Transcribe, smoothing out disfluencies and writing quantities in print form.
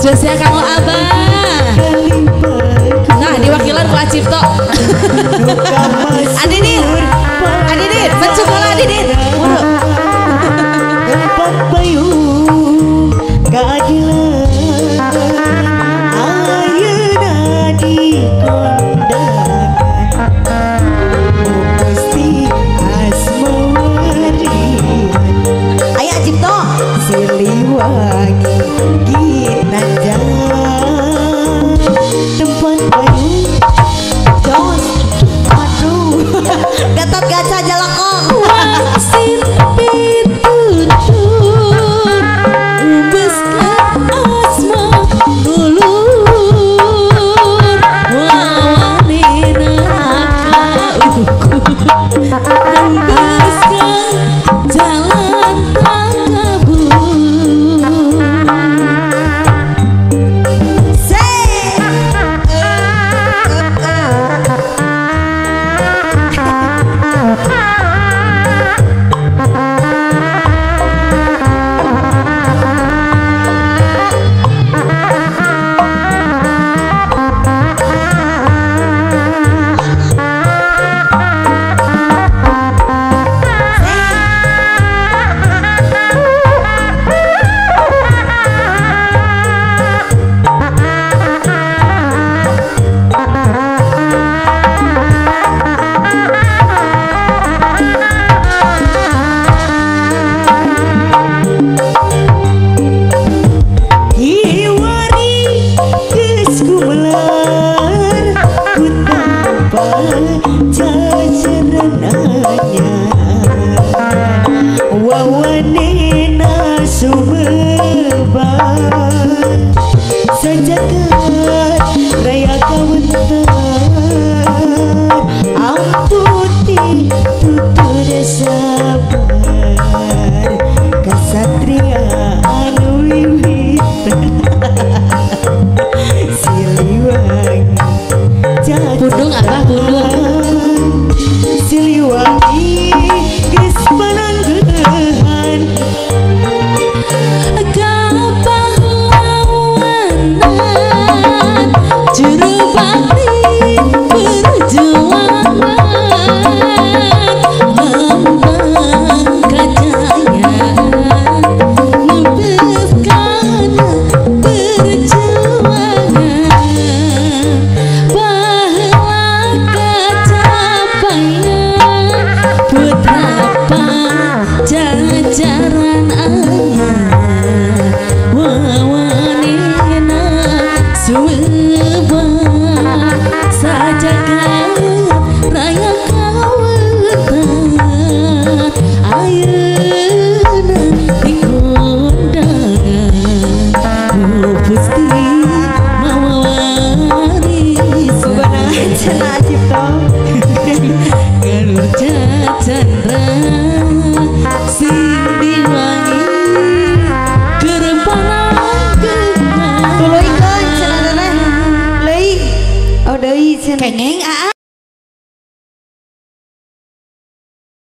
Spesial kanggo Abah. Nah, diwakilan ku Acipto. Adidin. Adidin, mencuk bola Adidin. Tempat payung keadilan ayeuna dikondangan Gusti Asmawarian aya Acipto Siliwangi Ginanjar tempat payung jos aduh Gatot Kaca Jalakong Wasir pitutur umbeskan asma dulur wawani neraka umbeskan jalan takabur wawanena sumebar sajagat raya kawentar amputi tutur sabar kasatria anu wiwit Siliwangi Pundung apa pundung Siliwangi geus pananggehan kapahlawanan juru bakti perjuangan hamba cenah cipto Galur Chandra sing diwangi kerempanan geunah tuluy keun cenah teh leuy oh deui cenah kengeng